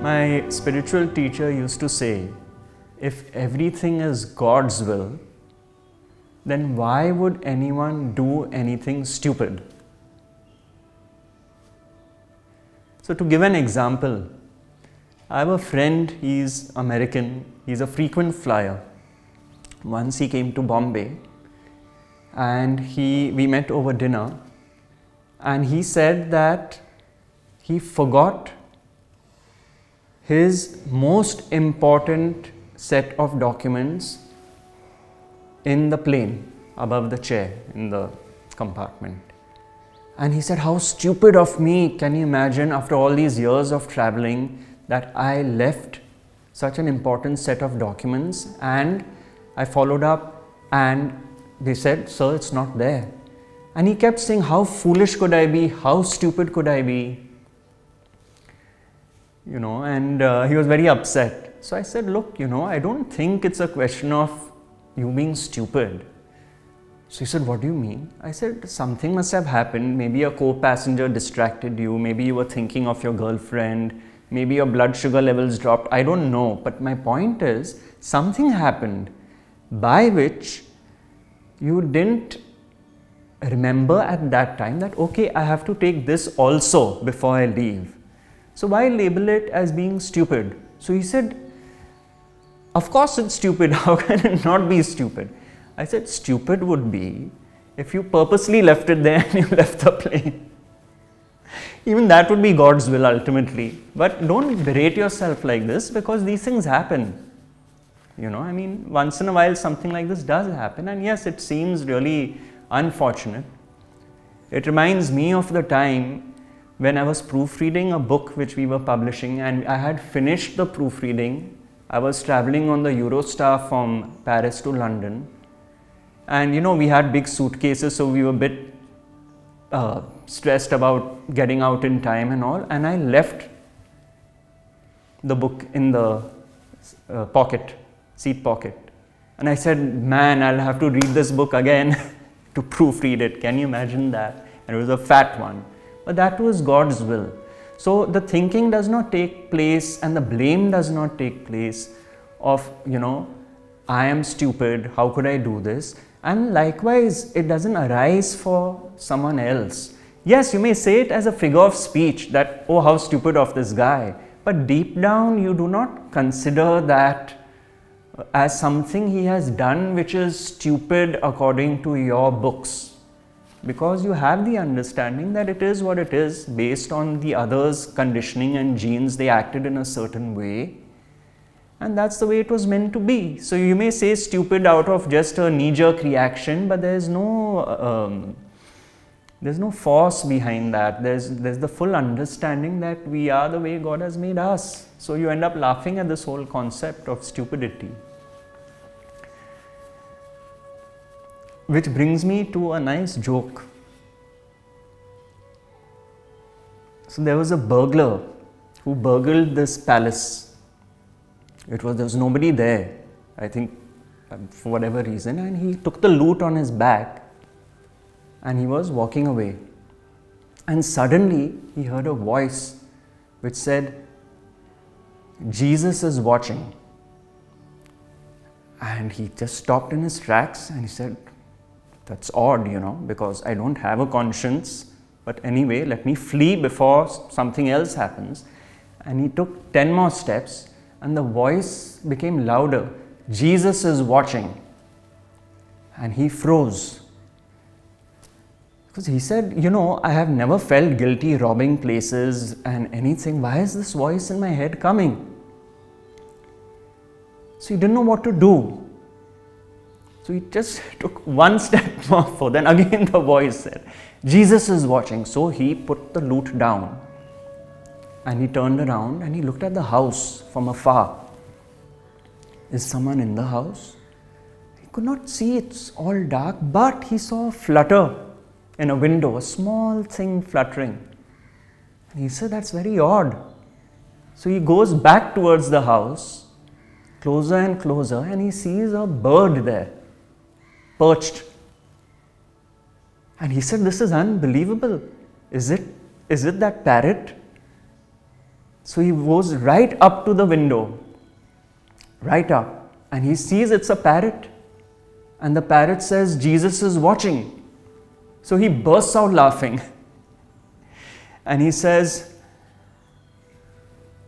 My spiritual teacher used to say, if everything is God's will, then why would anyone do anything stupid? So to give an example, I have a friend, he's American, he's a frequent flyer. Once he came to Bombay and we met over dinner, and he said that he forgot his most important set of documents in the plane above the chair in the compartment. And he said, how stupid of me, can you imagine, after all these years of traveling, that I left such an important set of documents. And I followed up and they said, sir, it's not there. And he kept saying, how foolish could I be? How stupid could I be? And he was very upset. So I said, look, I don't think it's a question of you being stupid. So he said, what do you mean? I said, something must have happened. Maybe a co-passenger distracted you. Maybe you were thinking of your girlfriend. Maybe your blood sugar levels dropped. I don't know. But my point is, something happened by which you didn't remember at that time that, okay, I have to take this also before I leave. So why label it as being stupid? So he said, of course it's stupid. How can it not be stupid? I said, stupid would be if you purposely left it there and you left the plane. Even that would be God's will ultimately. But don't berate yourself like this, because these things happen. Once in a while something like this does happen, and yes, it seems really unfortunate. It reminds me of the time when I was proofreading a book which we were publishing, and I had finished the proofreading. I was traveling on the Eurostar from Paris to London, and we had big suitcases, so we were a bit stressed about getting out in time and all, and I left the book in the seat pocket, and I said, man, I'll have to read this book again to proofread it. Can you imagine that? And it was a fat one. But that was God's will. So the thinking does not take place and the blame does not take place of, I am stupid, how could I do this? And likewise, it doesn't arise for someone else. Yes, you may say it as a figure of speech that, oh, how stupid of this guy. But deep down, you do not consider that as something he has done which is stupid according to your books. Because you have the understanding that it is what it is based on the others' conditioning and genes. They acted in a certain way, and that's the way it was meant to be. So you may say stupid out of just a knee-jerk reaction, but there's no force behind that. There's the full understanding that we are the way God has made us. So you end up laughing at this whole concept of stupidity. Which brings me to a nice joke. So there was a burglar who burgled this palace. There was nobody there, I think, for whatever reason, and he took the loot on his back and he was walking away. And suddenly he heard a voice which said, Jesus is watching. And he just stopped in his tracks and he said, that's odd, because I don't have a conscience, but anyway, let me flee before something else happens. And he took 10 more steps and the voice became louder. Jesus is watching. And he froze. Because he said, I have never felt guilty robbing places and anything. Why is this voice in my head coming? So he didn't know what to do. So he just took one step more forward. Then again the voice said, Jesus is watching. So he put the loot down and he turned around and he looked at the house from afar. Is someone in the house? He could not see, it's all dark, but he saw a flutter in a window, a small thing fluttering. And he said, that's very odd. So he goes back towards the house, closer and closer, and he sees a bird there, perched. And he said, this is unbelievable. Is it that parrot? So he goes right up to the window, right up, and he sees it's a parrot. And the parrot says, Jesus is watching. So he bursts out laughing. And he says,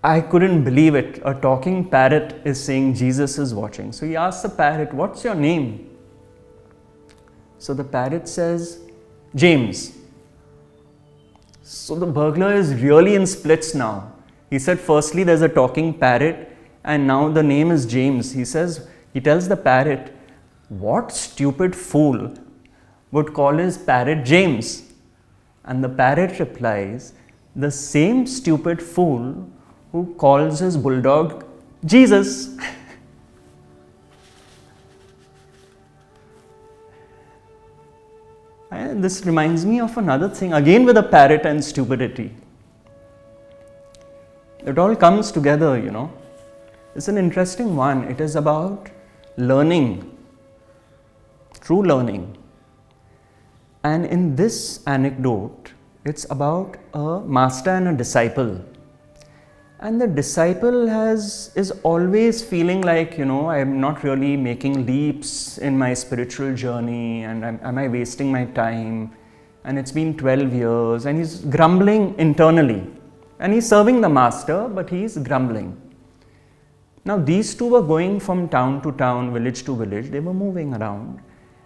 I couldn't believe it. A talking parrot is saying Jesus is watching. So he asks the parrot, what's your name? So the parrot says, James. So the burglar is really in splits now. He said, firstly, there's a talking parrot, and now the name is James. He tells the parrot, what stupid fool would call his parrot James? And the parrot replies, the same stupid fool who calls his bulldog Jesus. And this reminds me of another thing, again with a parrot and stupidity. It all comes together, It's an interesting one. It is about learning, true learning. And in this anecdote, it's about a master and a disciple. And the disciple is always feeling like, I'm not really making leaps in my spiritual journey, and am I wasting my time? And it's been 12 years, and he's grumbling internally. And he's serving the master, but he's grumbling. Now these two were going from town to town, village to village. They were moving around.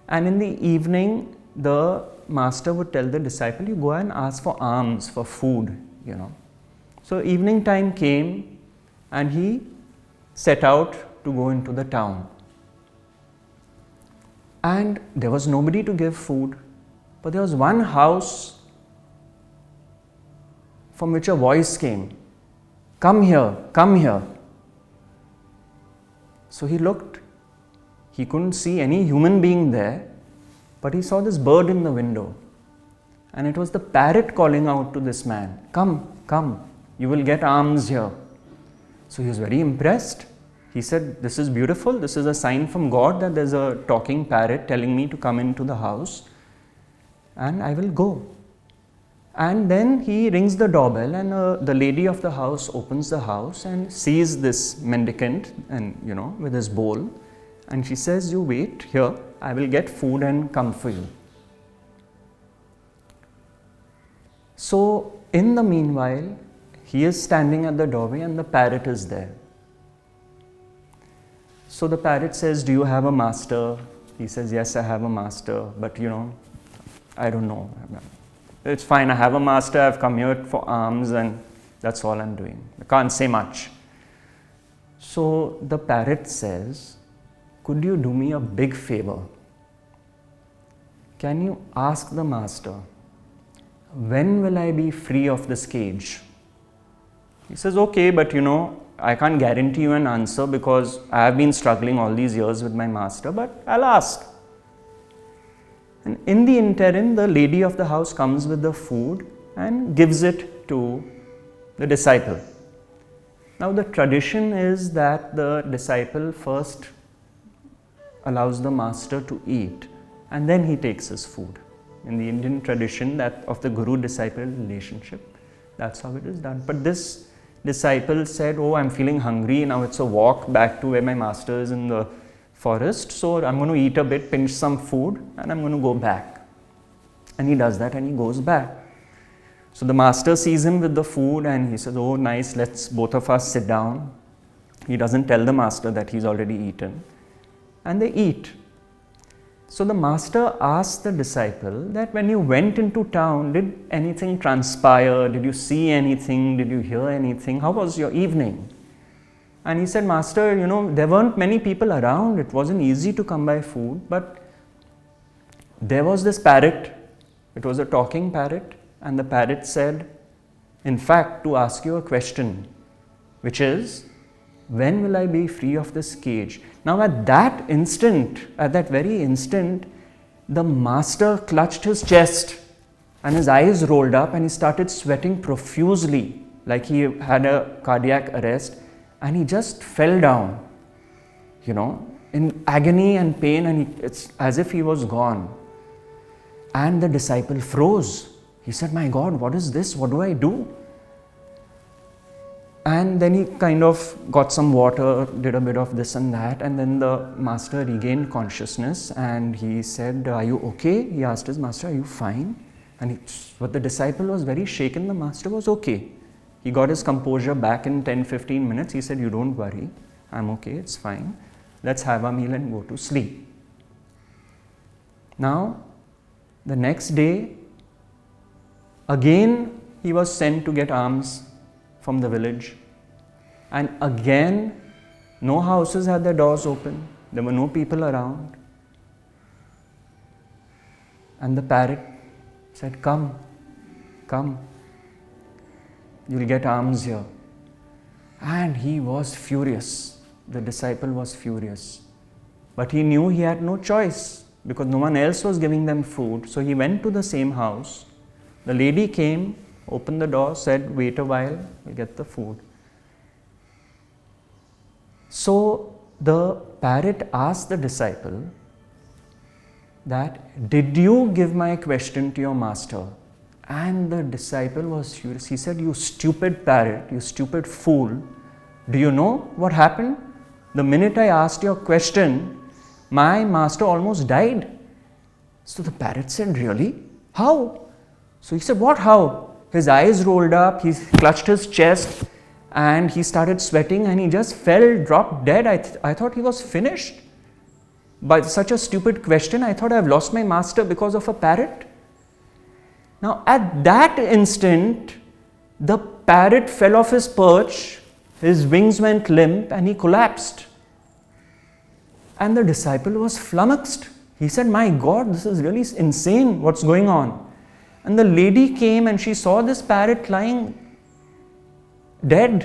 And in the evening, the master would tell the disciple, you go and ask for alms, for food, So evening time came, and he set out to go into the town. And there was nobody to give food, but there was one house from which a voice came, come here, come here. So he looked, he couldn't see any human being there, but he saw this bird in the window. And it was the parrot calling out to this man, come, come. You will get alms here. So he was very impressed. He said, this is beautiful. This is a sign from God that there's a talking parrot telling me to come into the house, and I will go. And then he rings the doorbell, and the lady of the house opens the house and sees this mendicant and with his bowl, and she says, you wait here, I will get food and come for you. So in the meanwhile, he is standing at the doorway and the parrot is there. So the parrot says, do you have a master? He says, yes, I have a master, but I don't know. It's fine, I have a master, I've come here for alms, and that's all I'm doing. I can't say much. So the parrot says, could you do me a big favor? Can you ask the master, when will I be free of this cage? He says, okay, but I can't guarantee you an answer because I have been struggling all these years with my master, but I'll ask. And in the interim, the lady of the house comes with the food and gives it to the disciple. Now the tradition is that the disciple first allows the master to eat, and then he takes his food. In the Indian tradition that of the guru-disciple relationship, that's how it is done. But this disciple said, oh, I'm feeling hungry, now it's a walk back to where my master is in the forest, so I'm going to eat a bit, pinch some food, and I'm going to go back. And he does that and he goes back. So the master sees him with the food and he says, oh nice, let's both of us sit down. He doesn't tell the master that he's already eaten. And they eat. So the master asked the disciple that when you went into town, did anything transpire? Did you see anything? Did you hear anything? How was your evening? And he said, Master, there weren't many people around. It wasn't easy to come by food, but there was this parrot. It was a talking parrot. And the parrot said, in fact, to ask you a question, which is, when will I be free of this cage? Now at that very instant, the master clutched his chest and his eyes rolled up and he started sweating profusely, like he had a cardiac arrest, and he just fell down, in agony and pain, and it's as if he was gone. And the disciple froze. He said, my God, what is this? What do I do? And then he kind of got some water, did a bit of this and that, and then the master regained consciousness and he said, "Are you okay?" He asked his master, "Are you fine?" But the disciple was very shaken. The master was okay. He got his composure back in 10-15 minutes. He said, "You don't worry, I'm okay, it's fine. Let's have a meal and go to sleep." Now, the next day, again he was sent to get alms from the village. And again, no houses had their doors open. There were no people around. And the parrot said, "Come, come. You'll get alms here." And he was furious. The disciple was furious. But he knew he had no choice because no one else was giving them food. So he went to the same house. The lady came, opened the door, said, "Wait a while, we'll get the food." So the parrot asked the disciple that, "Did you give my question to your master?" And the disciple was furious. He said, "You stupid parrot, you stupid fool. Do you know what happened? The minute I asked your question, my master almost died." So the parrot said, "Really? How?" So he said, "What, how?" His eyes rolled up, he clutched his chest and he started sweating and he just fell, dropped dead. I thought he was finished. By such a stupid question, I thought I've lost my master because of a parrot. Now at that instant, the parrot fell off his perch, his wings went limp and he collapsed. And the disciple was flummoxed. He said, "My God, this is really insane. What's going on?" And the lady came and she saw this parrot lying dead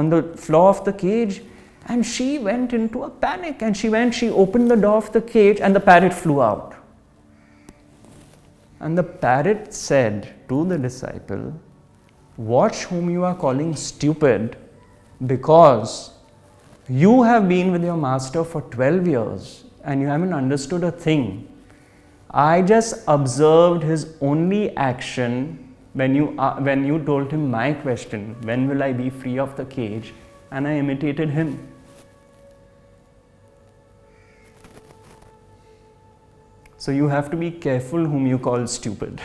on the floor of the cage, and she went into a panic and she opened the door of the cage and the parrot flew out. And the parrot said to the disciple, "Watch whom you are calling stupid, because you have been with your master for 12 years and you haven't understood a thing. I just observed his only action when you told him my question, 'When will I be free of the cage?' and I imitated him." So you have to be careful whom you call stupid.